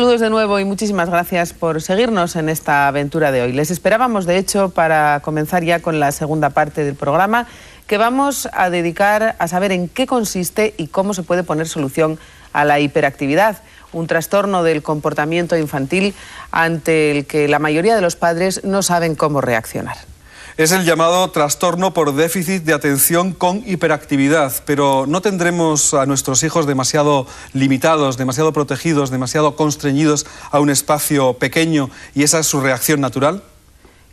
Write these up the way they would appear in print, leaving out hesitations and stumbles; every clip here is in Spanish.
Saludos de nuevo y muchísimas gracias por seguirnos en esta aventura de hoy. Les esperábamos, de hecho, para comenzar ya con la segunda parte del programa, que vamos a dedicar a saber en qué consiste y cómo se puede poner solución a la hiperactividad, un trastorno del comportamiento infantil ante el que la mayoría de los padres no saben cómo reaccionar. Es el llamado trastorno por déficit de atención con hiperactividad, pero ¿no tendremos a nuestros hijos demasiado limitados, demasiado protegidos, demasiado constreñidos a un espacio pequeño y esa es su reacción natural?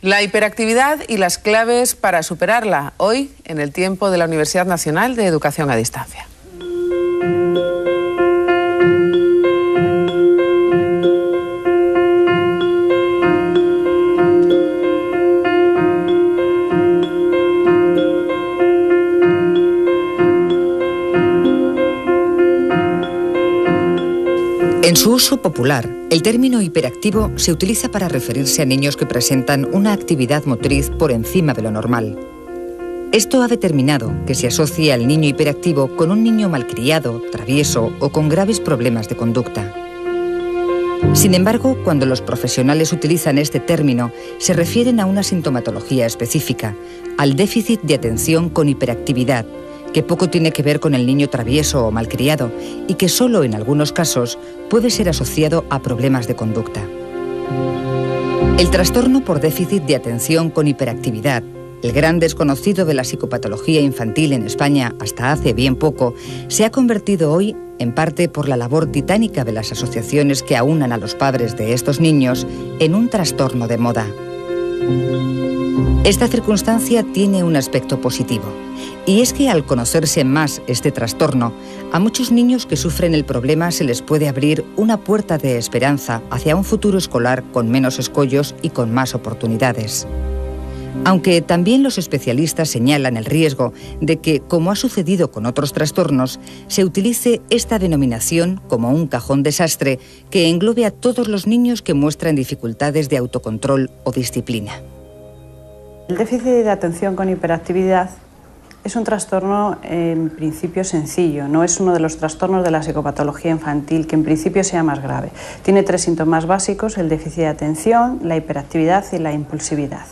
La hiperactividad y las claves para superarla, hoy en el tiempo de la Universidad Nacional de Educación a Distancia. En su uso popular, el término hiperactivo se utiliza para referirse a niños que presentan una actividad motriz por encima de lo normal. Esto ha determinado que se asocia al niño hiperactivo con un niño malcriado, travieso o con graves problemas de conducta. Sin embargo, cuando los profesionales utilizan este término, se refieren a una sintomatología específica, al déficit de atención con hiperactividad, que poco tiene que ver con el niño travieso o malcriado y que solo en algunos casos puede ser asociado a problemas de conducta. El trastorno por déficit de atención con hiperactividad, el gran desconocido de la psicopatología infantil en España hasta hace bien poco, se ha convertido hoy, en parte por la labor titánica de las asociaciones que aúnan a los padres de estos niños, en un trastorno de moda. Esta circunstancia tiene un aspecto positivo, y es que al conocerse más este trastorno, a muchos niños que sufren el problema se les puede abrir una puerta de esperanza hacia un futuro escolar con menos escollos y con más oportunidades. Aunque también los especialistas señalan el riesgo de que, como ha sucedido con otros trastornos, se utilice esta denominación como un cajón desastre que englobe a todos los niños que muestran dificultades de autocontrol o disciplina. El déficit de atención con hiperactividad es un trastorno en principio sencillo, no es uno de los trastornos de la psicopatología infantil que en principio sea más grave. Tiene 3 síntomas básicos: el déficit de atención, la hiperactividad y la impulsividad.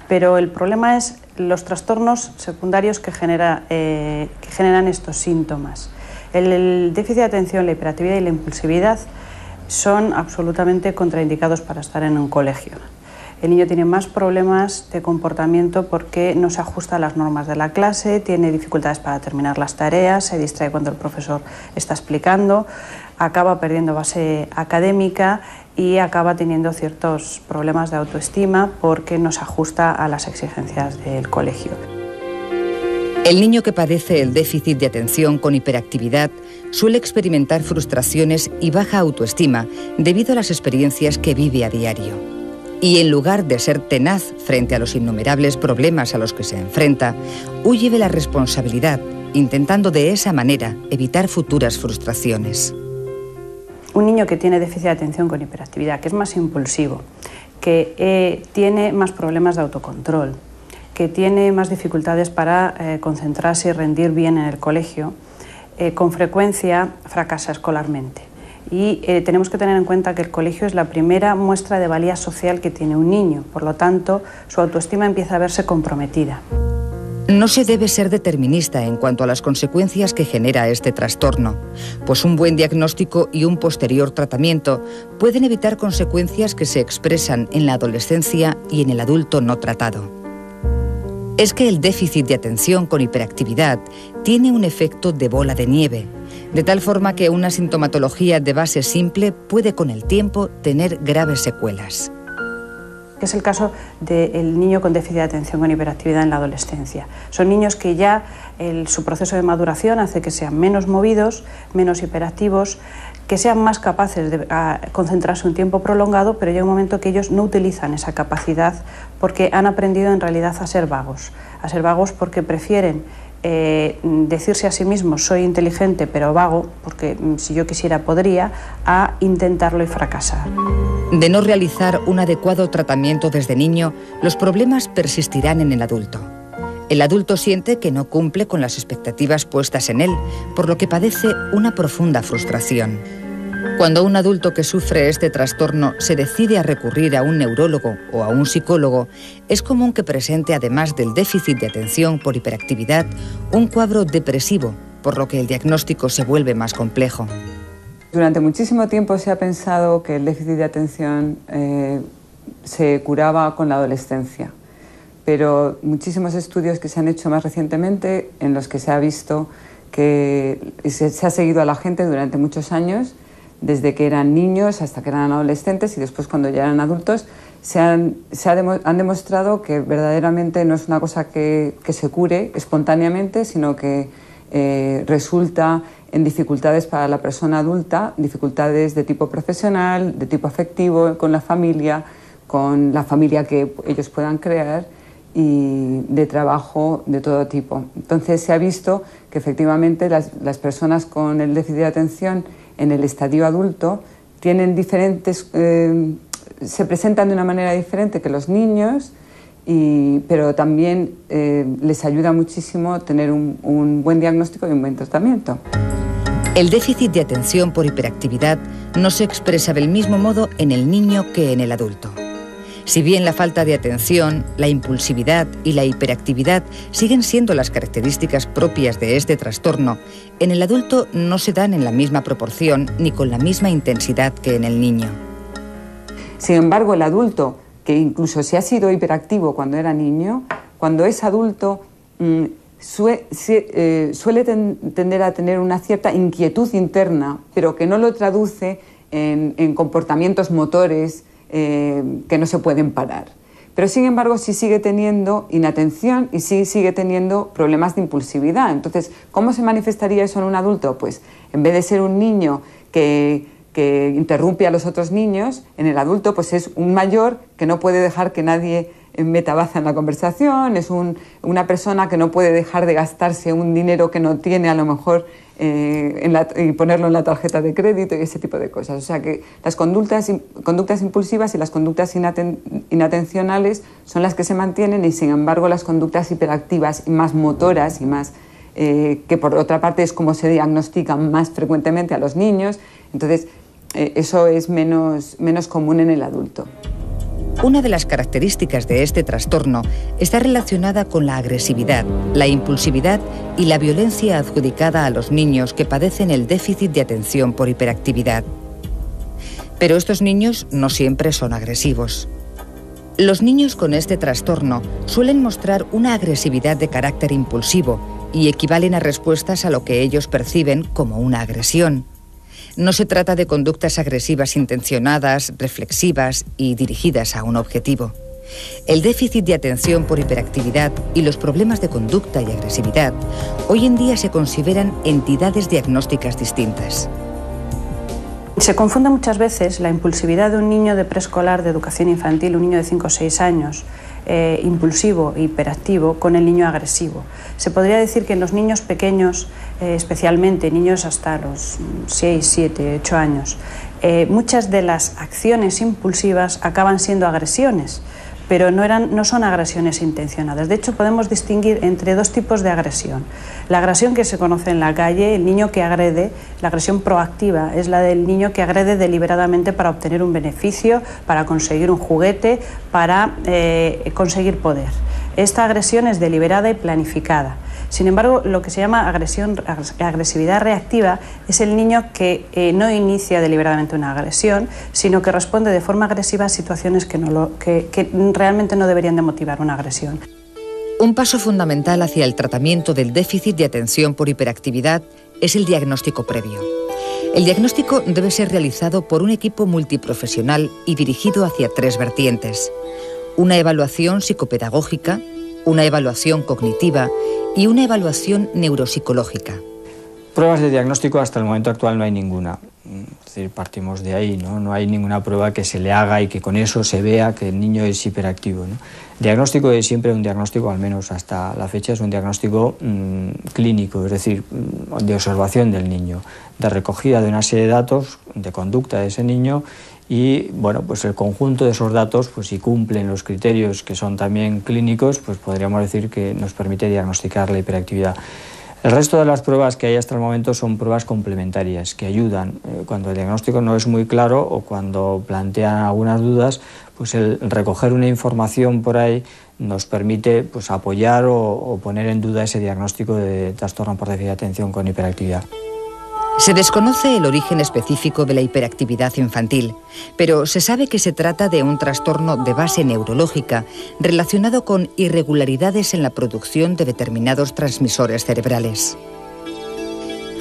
Pero el problema es los trastornos secundarios que generan estos síntomas. El déficit de atención, la hiperactividad y la impulsividad son absolutamente contraindicados para estar en un colegio. El niño tiene más problemas de comportamiento porque no se ajusta a las normas de la clase, tiene dificultades para terminar las tareas, se distrae cuando el profesor está explicando, acaba perdiendo base académica y acaba teniendo ciertos problemas de autoestima porque no se ajusta a las exigencias del colegio. El niño que padece el déficit de atención con hiperactividad suele experimentar frustraciones y baja autoestima debido a las experiencias que vive a diario. Y en lugar de ser tenaz frente a los innumerables problemas a los que se enfrenta, huye de la responsabilidad, intentando de esa manera evitar futuras frustraciones. Un niño que tiene déficit de atención con hiperactividad, que es más impulsivo, que tiene más problemas de autocontrol, que tiene más dificultades para concentrarse y rendir bien en el colegio, con frecuencia fracasa escolarmente. Y tenemos que tener en cuenta que el colegio es la primera muestra de valía social que tiene un niño, por lo tanto, su autoestima empieza a verse comprometida. No se debe ser determinista en cuanto a las consecuencias que genera este trastorno, pues un buen diagnóstico y un posterior tratamiento pueden evitar consecuencias que se expresan en la adolescencia y en el adulto no tratado. Es que el déficit de atención con hiperactividad tiene un efecto de bola de nieve, de tal forma que una sintomatología de base simple puede con el tiempo tener graves secuelas. Es el caso del niño con déficit de atención con hiperactividad en la adolescencia. Son niños que ya su proceso de maduración hace que sean menos movidos, menos hiperactivos, que sean más capaces de concentrarse un tiempo prolongado, pero llega un momento que ellos no utilizan esa capacidad porque han aprendido en realidad a ser vagos porque prefieren decirse a sí mismos soy inteligente pero vago, porque si yo quisiera podría, a intentarlo y fracasar. De no realizar un adecuado tratamiento desde niño, los problemas persistirán en el adulto. El adulto siente que no cumple con las expectativas puestas en él, por lo que padece una profunda frustración. Cuando un adulto que sufre este trastorno se decide a recurrir a un neurólogo o a un psicólogo, es común que presente, además del déficit de atención por hiperactividad, un cuadro depresivo, por lo que el diagnóstico se vuelve más complejo. Durante muchísimo tiempo se ha pensado que el déficit de atención se curaba con la adolescencia, pero muchísimos estudios que se han hecho más recientemente, en los que se ha visto que se ha seguido a la gente durante muchos años, desde que eran niños hasta que eran adolescentes y después cuando ya eran adultos, han demostrado que verdaderamente no es una cosa que se cure espontáneamente, sino que resulta en dificultades para la persona adulta, dificultades de tipo profesional, de tipo afectivo, con la familia que ellos puedan crear y de trabajo de todo tipo. Entonces se ha visto que efectivamente las personas con el déficit de atención en el estadio adulto tienen se presentan de una manera diferente que los niños, pero también les ayuda muchísimo tener un buen diagnóstico y un buen tratamiento. El déficit de atención por hiperactividad no se expresa del mismo modo en el niño que en el adulto. Si bien la falta de atención, la impulsividad y la hiperactividad siguen siendo las características propias de este trastorno, en el adulto no se dan en la misma proporción ni con la misma intensidad que en el niño. Sin embargo, el adulto, que incluso si ha sido hiperactivo cuando era niño, cuando es adulto suele tender a tener una cierta inquietud interna, pero que no lo traduce en comportamientos motores que no se pueden parar. Pero sin embargo sí sigue teniendo inatención y sí sigue teniendo problemas de impulsividad. Entonces, ¿cómo se manifestaría eso en un adulto? Pues en vez de ser un niño que interrumpe a los otros niños, en el adulto pues es un mayor que no puede dejar que nadie meta baza en la conversación, es una persona que no puede dejar de gastarse un dinero que no tiene a lo mejor y ponerlo en la tarjeta de crédito y ese tipo de cosas. O sea que las conductas impulsivas y las conductas inatencionales son las que se mantienen y sin embargo las conductas hiperactivas y más motoras y más que por otra parte es como se diagnostican más frecuentemente a los niños, entonces eso es menos común en el adulto. Una de las características de este trastorno está relacionada con la agresividad, la impulsividad y la violencia adjudicada a los niños que padecen el déficit de atención por hiperactividad. Pero estos niños no siempre son agresivos. Los niños con este trastorno suelen mostrar una agresividad de carácter impulsivo y equivalen a respuestas a lo que ellos perciben como una agresión. No se trata de conductas agresivas intencionadas, reflexivas y dirigidas a un objetivo. El déficit de atención por hiperactividad y los problemas de conducta y agresividad hoy en día se consideran entidades diagnósticas distintas. Se confunde muchas veces la impulsividad de un niño de preescolar de educación infantil, un niño de 5 o 6 años, impulsivo e hiperactivo, con el niño agresivo. Se podría decir que en los niños pequeños, especialmente niños hasta los 6, 7, 8 años, muchas de las acciones impulsivas acaban siendo agresiones, pero no son agresiones intencionadas. De hecho, podemos distinguir entre dos tipos de agresión. La agresión que se conoce en la calle, el niño que agrede, la agresión proactiva, es la del niño que agrede deliberadamente para obtener un beneficio, para conseguir un juguete, para conseguir poder. Esta agresión es deliberada y planificada. Sin embargo, lo que se llama agresividad reactiva es el niño que no inicia deliberadamente una agresión, sino que responde de forma agresiva a situaciones que realmente no deberían de motivar una agresión. Un paso fundamental hacia el tratamiento del déficit de atención por hiperactividad es el diagnóstico previo. El diagnóstico debe ser realizado por un equipo multiprofesional y dirigido hacia 3 vertientes: una evaluación psicopedagógica, una evaluación cognitiva y una evaluación neuropsicológica. Pruebas de diagnóstico hasta el momento actual no hay ninguna. Es decir, partimos de ahí, ¿no? No hay ninguna prueba que se le haga y que con eso se vea que el niño es hiperactivo, ¿no? El diagnóstico es siempre un diagnóstico, al menos hasta la fecha, es un diagnóstico clínico, es decir, de observación del niño, de recogida de una serie de datos de conducta de ese niño y, bueno, pues el conjunto de esos datos, pues si cumplen los criterios que son también clínicos, pues podríamos decir que nos permite diagnosticar la hiperactividad. El resto de las pruebas que hay hasta el momento son pruebas complementarias que ayudan cuando el diagnóstico no es muy claro o cuando plantean algunas dudas, pues el recoger una información por ahí nos permite pues apoyar o poner en duda ese diagnóstico de trastorno por déficit de atención con hiperactividad. Se desconoce el origen específico de la hiperactividad infantil, pero se sabe que se trata de un trastorno de base neurológica relacionado con irregularidades en la producción de determinados transmisores cerebrales.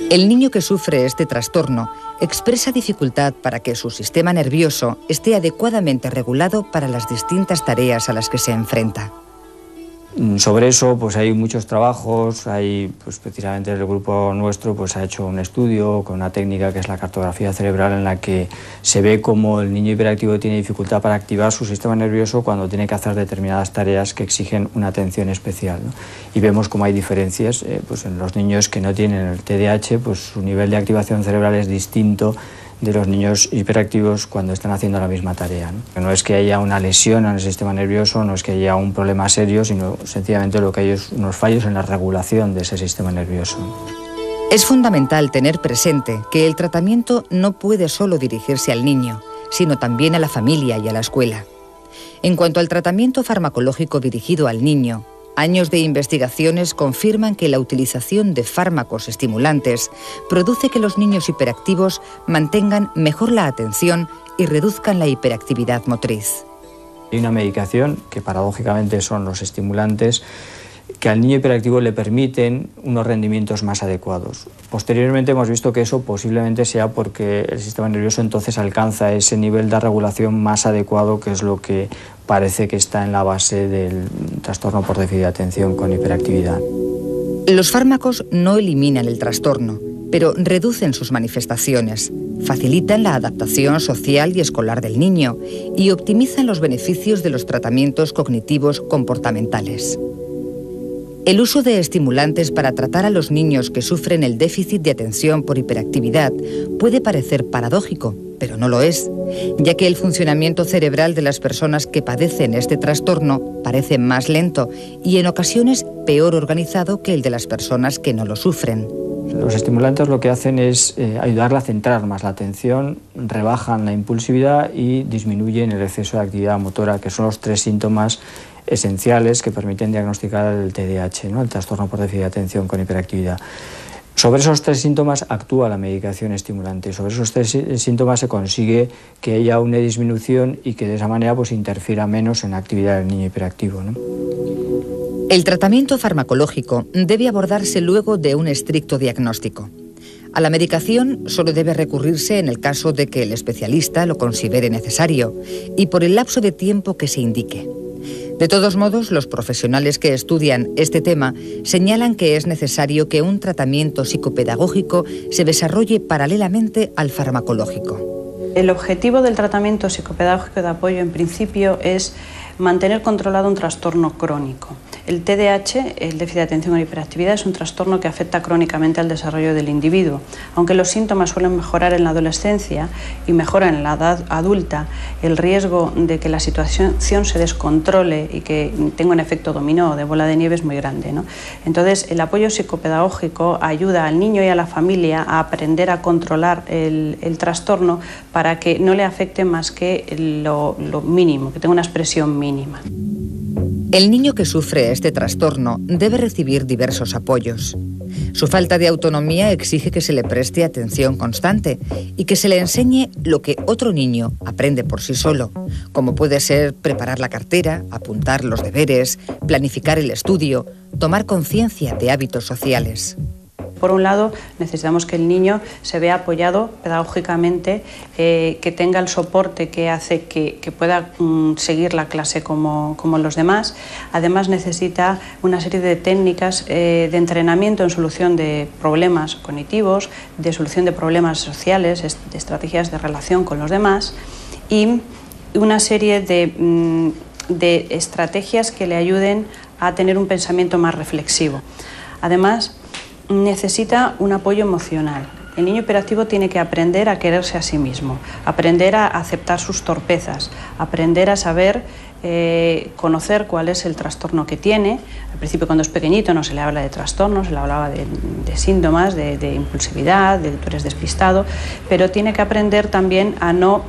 El niño que sufre este trastorno expresa dificultad para que su sistema nervioso esté adecuadamente regulado para las distintas tareas a las que se enfrenta. Sobre eso pues hay muchos trabajos, pues precisamente el grupo nuestro pues ha hecho un estudio con una técnica que es la cartografía cerebral, en la que se ve cómo el niño hiperactivo tiene dificultad para activar su sistema nervioso cuando tiene que hacer determinadas tareas que exigen una atención especial, ¿no? Y vemos cómo hay diferencias, pues en los niños que no tienen el TDAH, pues su nivel de activación cerebral es distinto de los niños hiperactivos cuando están haciendo la misma tarea, ¿no? No es que haya una lesión en el sistema nervioso, no es que haya un problema serio, sino sencillamente lo que hay es unos fallos en la regulación de ese sistema nervioso. Es fundamental tener presente que el tratamiento no puede solo dirigirse al niño, sino también a la familia y a la escuela. En cuanto al tratamiento farmacológico dirigido al niño, años de investigaciones confirman que la utilización de fármacos estimulantes produce que los niños hiperactivos mantengan mejor la atención y reduzcan la hiperactividad motriz. Hay una medicación, que paradójicamente son los estimulantes, que al niño hiperactivo le permiten unos rendimientos más adecuados. Posteriormente hemos visto que eso posiblemente sea porque el sistema nervioso entonces alcanza ese nivel de regulación más adecuado, que es lo que parece que está en la base del trastorno por déficit de atención con hiperactividad. Los fármacos no eliminan el trastorno, pero reducen sus manifestaciones, facilitan la adaptación social y escolar del niño y optimizan los beneficios de los tratamientos cognitivos comportamentales. El uso de estimulantes para tratar a los niños que sufren el déficit de atención por hiperactividad puede parecer paradójico, pero no lo es, ya que el funcionamiento cerebral de las personas que padecen este trastorno parece más lento y en ocasiones peor organizado que el de las personas que no lo sufren. Los estimulantes lo que hacen es ayudarle a centrar más la atención, rebajan la impulsividad y disminuyen el exceso de actividad motora, que son los tres síntomas esenciales que permiten diagnosticar el TDAH, ¿no? El trastorno por déficit de atención con hiperactividad. Sobre esos tres síntomas actúa la medicación estimulante. Sobre esos tres síntomas se consigue que haya una disminución y que de esa manera pues interfiera menos en la actividad del niño hiperactivo, ¿no? El tratamiento farmacológico debe abordarse luego de un estricto diagnóstico. A la medicación solo debe recurrirse en el caso de que el especialista lo considere necesario y por el lapso de tiempo que se indique. De todos modos, los profesionales que estudian este tema señalan que es necesario que un tratamiento psicopedagógico se desarrolle paralelamente al farmacológico. El objetivo del tratamiento psicopedagógico de apoyo, en principio, es mantener controlado un trastorno crónico. El TDAH, el déficit de atención con hiperactividad, es un trastorno que afecta crónicamente al desarrollo del individuo. Aunque los síntomas suelen mejorar en la adolescencia y mejoran en la edad adulta, el riesgo de que la situación se descontrole y que tenga un efecto dominó de bola de nieve es muy grande, ¿no? Entonces, el apoyo psicopedagógico ayuda al niño y a la familia a aprender a controlar el trastorno para que no le afecte más que lo mínimo, que tenga una expresión mínima. El niño que sufre este trastorno debe recibir diversos apoyos. Su falta de autonomía exige que se le preste atención constante y que se le enseñe lo que otro niño aprende por sí solo, como puede ser preparar la cartera, apuntar los deberes, planificar el estudio, tomar conciencia de hábitos sociales. Por un lado, necesitamos que el niño se vea apoyado pedagógicamente, que tenga el soporte que hace que pueda seguir la clase como los demás. Además, necesita una serie de técnicas de entrenamiento en solución de problemas cognitivos, de solución de problemas sociales, de estrategias de relación con los demás y una serie de estrategias que le ayuden a tener un pensamiento más reflexivo. Además, necesita un apoyo emocional. El niño hiperactivo tiene que aprender a quererse a sí mismo, aprender a aceptar sus torpezas, aprender a saber conocer cuál es el trastorno que tiene. Al principio, cuando es pequeñito, no se le habla de trastornos, se le hablaba de síntomas, de impulsividad, de que tú eres despistado, pero tiene que aprender también a no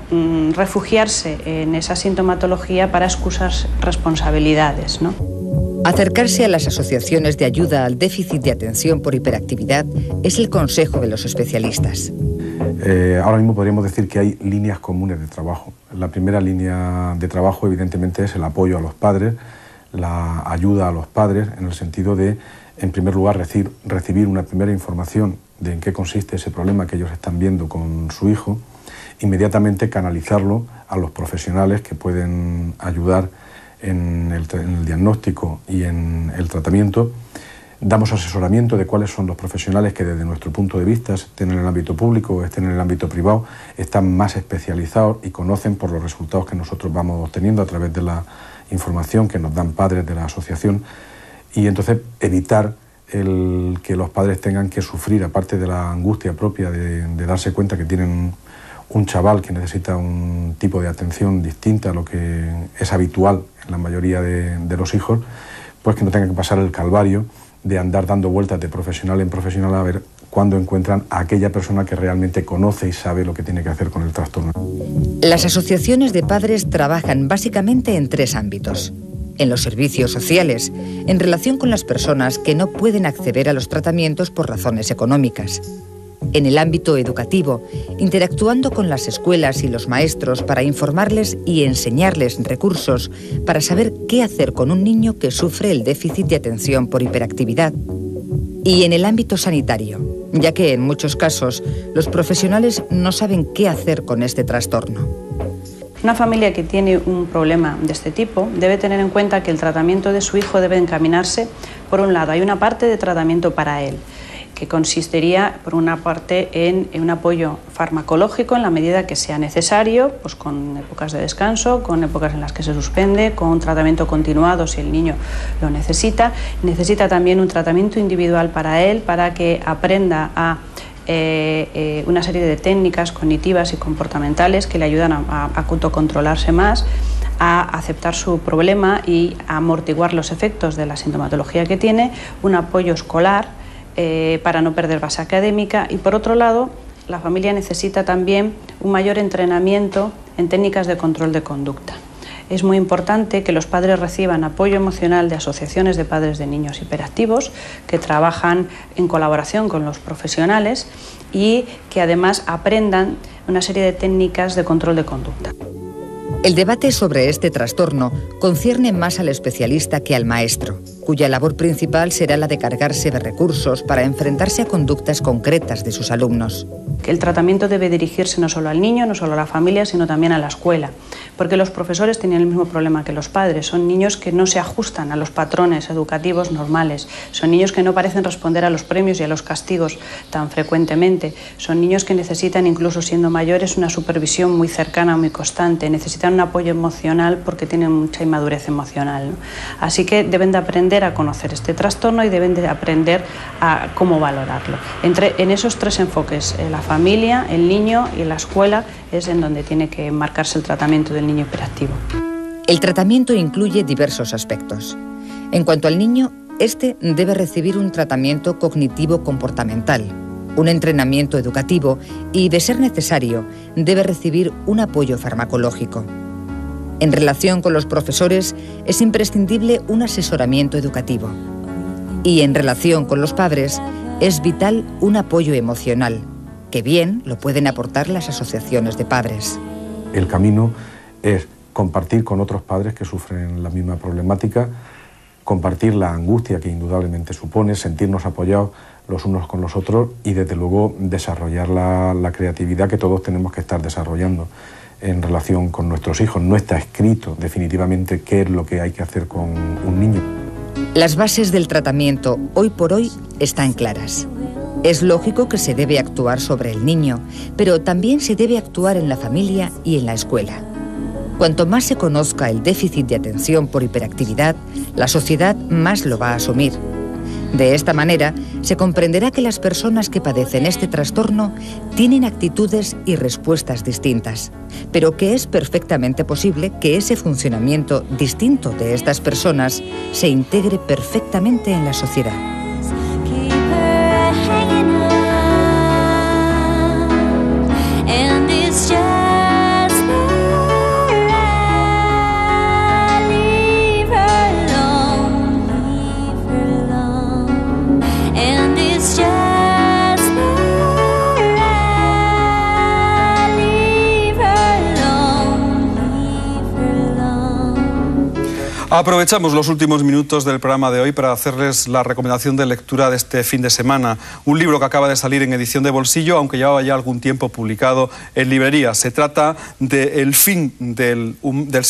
refugiarse en esa sintomatología para excusar responsabilidades, ¿no? Acercarse a las asociaciones de ayuda al déficit de atención por hiperactividad es el consejo de los especialistas. Ahora mismo podríamos decir que hay líneas comunes de trabajo. La primera línea de trabajo, evidentemente, es el apoyo a los padres, la ayuda a los padres, en el sentido de, en primer lugar, recibir una primera información de en qué consiste ese problema que ellos están viendo con su hijo, inmediatamente canalizarlo a los profesionales que pueden ayudar en el diagnóstico y en el tratamiento. Damos asesoramiento de cuáles son los profesionales que desde nuestro punto de vista, estén en el ámbito público o estén en el ámbito privado, están más especializados y conocen por los resultados que nosotros vamos obteniendo a través de la información que nos dan padres de la asociación, y entonces evitar que los padres tengan que sufrir, aparte de la angustia propia de darse cuenta que tienen un chaval que necesita un tipo de atención distinta a lo que es habitual en la mayoría de los hijos, pues que no tengan que pasar el calvario de andar dando vueltas de profesional en profesional a ver cuándo encuentran a aquella persona que realmente conoce y sabe lo que tiene que hacer con el trastorno. Las asociaciones de padres trabajan básicamente en 3 ámbitos. En los servicios sociales, en relación con las personas que no pueden acceder a los tratamientos por razones económicas. En el ámbito educativo, interactuando con las escuelas y los maestros para informarles y enseñarles recursos para saber qué hacer con un niño que sufre el déficit de atención por hiperactividad. Y en el ámbito sanitario, ya que en muchos casos los profesionales no saben qué hacer con este trastorno. Una familia que tiene un problema de este tipo debe tener en cuenta que el tratamiento de su hijo debe encaminarse, por un lado, hay una parte de tratamiento para él, que consistiría, por una parte, en un apoyo farmacológico en la medida que sea necesario, pues con épocas de descanso, con épocas en las que se suspende, con un tratamiento continuado si el niño lo necesita. Necesita también un tratamiento individual para él, para que aprenda a una serie de técnicas cognitivas y comportamentales que le ayudan a autocontrolarse más, a aceptar su problema y a amortiguar los efectos de la sintomatología que tiene, un apoyo escolar para no perder base académica, y por otro lado la familia necesita también un mayor entrenamiento en técnicas de control de conducta. Es muy importante que los padres reciban apoyo emocional de asociaciones de padres de niños hiperactivos que trabajan en colaboración con los profesionales y que además aprendan una serie de técnicas de control de conducta. El debate sobre este trastorno concierne más al especialista que al maestro, cuya labor principal será la de cargarse de recursos para enfrentarse a conductas concretas de sus alumnos. El tratamiento debe dirigirse no solo al niño, no solo a la familia, sino también a la escuela, porque los profesores tienen el mismo problema que los padres. Son niños que no se ajustan a los patrones educativos normales, son niños que no parecen responder a los premios y a los castigos tan frecuentemente, son niños que necesitan, incluso siendo mayores, una supervisión muy cercana, muy constante, necesitan un apoyo emocional porque tienen mucha inmadurez emocional, ¿no? Así que deben de aprender a conocer este trastorno y deben de aprender a cómo valorarlo. En esos 3 enfoques, la familia, el niño y la escuela, es en donde tiene que marcarse el tratamiento del niño hiperactivo. El tratamiento incluye diversos aspectos. En cuanto al niño, este debe recibir un tratamiento cognitivo-comportamental, un entrenamiento educativo y, de ser necesario, debe recibir un apoyo farmacológico. En relación con los profesores, es imprescindible un asesoramiento educativo. Y en relación con los padres, es vital un apoyo emocional, que bien lo pueden aportar las asociaciones de padres. El camino es compartir con otros padres que sufren la misma problemática, compartir la angustia que indudablemente supone, sentirnos apoyados los unos con los otros y, desde luego, desarrollar la creatividad que todos tenemos que estar desarrollando en relación con nuestros hijos. No está escrito definitivamente qué es lo que hay que hacer con un niño. Las bases del tratamiento hoy por hoy están claras. Es lógico que se debe actuar sobre el niño, pero también se debe actuar en la familia y en la escuela. Cuanto más se conozca el déficit de atención por hiperactividad, la sociedad más lo va a asumir. De esta manera, se comprenderá que las personas que padecen este trastorno tienen actitudes y respuestas distintas, pero que es perfectamente posible que ese funcionamiento distinto de estas personas se integre perfectamente en la sociedad. Aprovechamos los últimos minutos del programa de hoy para hacerles la recomendación de lectura de este fin de semana. Un libro que acaba de salir en edición de bolsillo, aunque llevaba ya algún tiempo publicado en librería. Se trata de El fin del ser